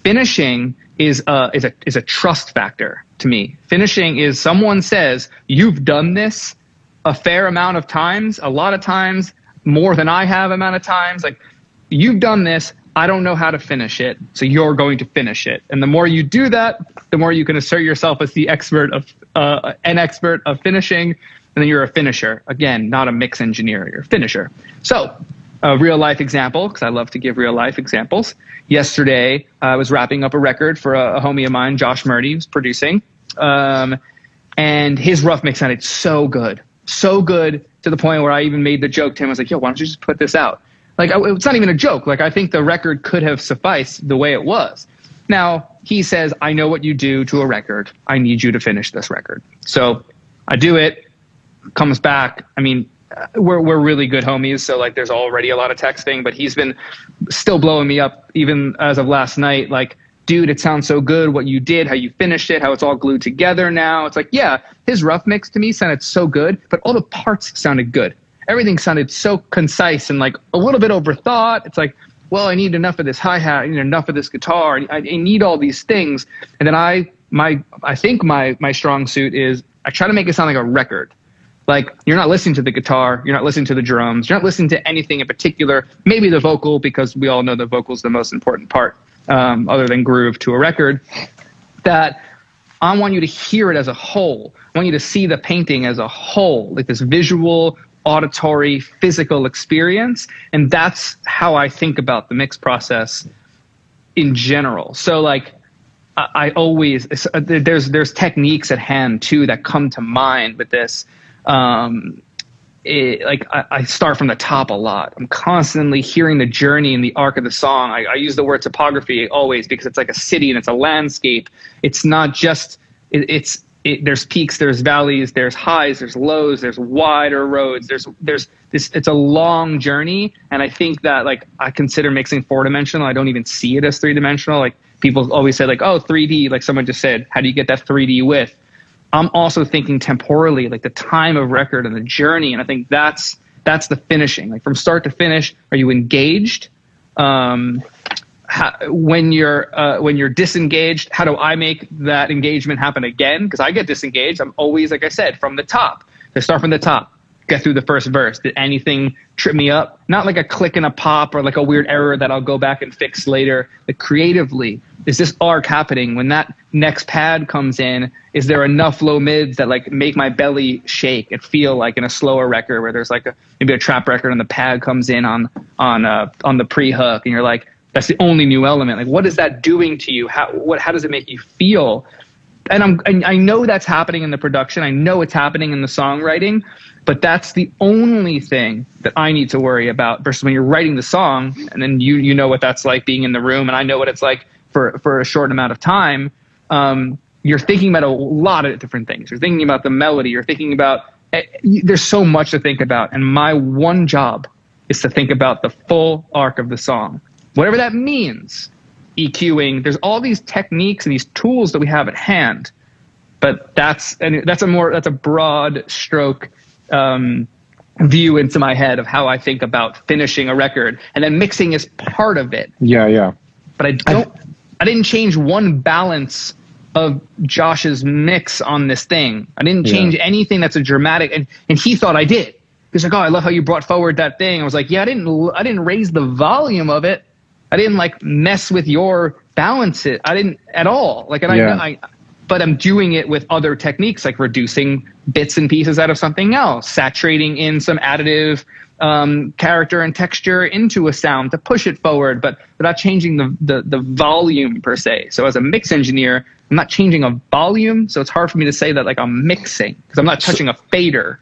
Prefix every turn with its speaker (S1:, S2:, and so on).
S1: finishing is a trust factor to me. Finishing is someone says, you've done this a fair amount of times, a lot of times, more than I have amount of times. Like, you've done this. I don't know how to finish it, so you're going to finish it. And the more you do that, the more you can assert yourself as the expert of an expert of finishing, and then you're a finisher. Again, not a mix engineer, you're a finisher. So a real life example, because I love to give real life examples. Yesterday, I was wrapping up a record for a homie of mine, Josh Murdy, who's producing, and his rough mix sounded so good to the point where I even made the joke to him. I was like, yo, why don't you just put this out? Like, it's not even a joke. Like, I think the record could have sufficed the way it was. Now, he says, I know what you do to a record. I need you to finish this record. So I do it, comes back. I mean, we're really good homies. So, like, there's already a lot of texting, but he's been still blowing me up even as of last night. Like, dude, it sounds so good what you did, how you finished it, how it's all glued together now. It's like, yeah, his rough mix to me sounded so good, but all the parts sounded good. Everything sounded so concise and like a little bit overthought. It's like, well, I need enough of this hi-hat, I need enough of this guitar, I need all these things. And then I think my strong suit is I try to make it sound like a record. Like, you're not listening to the guitar, you're not listening to the drums, you're not listening to anything in particular, maybe the vocal, because we all know the vocal is the most important part, other than groove to a record, that I want you to hear it as a whole. I want you to see the painting as a whole, like this visual, auditory, physical experience. And that's how I think about the mix process in general. So like, I always, there's techniques at hand too that come to mind with this. I start from the top a lot. I'm constantly hearing the journey and the arc of the song. I use the word topography always because it's like a city and it's a landscape. It's not just, there's peaks, there's valleys, there's highs, there's lows, there's wider roads, there's this, it's a long journey. And I think that, like, I consider mixing 4-dimensional. I don't even see it as 3-dimensional. Like, people always say like, oh, 3D, like someone just said, how do you get that 3D width? I'm also thinking temporally, like the time of record and the journey. And I think that's the finishing, like from start to finish. Are you engaged? When you're disengaged, how do I make that engagement happen again? Because I get disengaged. I'm always, like I said, from the top. I start from the top, get through the first verse. Did anything trip me up? Not like a click and a pop or like a weird error that I'll go back and fix later. Like, creatively, is this arc happening? When that next pad comes in, is there enough low mids that like make my belly shake and feel like in a slower record where there's like maybe a trap record and the pad comes in on the pre-hook and you're like, that's the only new element. Like, what is that doing to you? How does it make you feel? And I know that's happening in the production. I know it's happening in the songwriting, but that's the only thing that I need to worry about versus when you're writing the song and then you know what that's like being in the room. And I know what it's like for a short amount of time. You're thinking about a lot of different things. You're thinking about the melody. You're thinking about, there's so much to think about. And my one job is to think about the full arc of the song. Whatever that means, EQing, there's all these techniques and these tools that we have at hand, but that's a broad stroke view into my head of how I think about finishing a record, and then mixing is part of it.
S2: Yeah.
S1: But I didn't change one balance of Josh's mix on this thing. I didn't change anything that's a dramatic, and he thought I did. He's like, oh, I love how you brought forward that thing. I was like, yeah, I didn't raise the volume of it. I didn't like mess with your balance it. I didn't at all. Like, and but I'm doing it with other techniques, like reducing bits and pieces out of something else, saturating in some additive character and texture into a sound to push it forward, but without changing the volume per se. So as a mix engineer, I'm not changing a volume. So it's hard for me to say that like I'm mixing because I'm not touching a fader.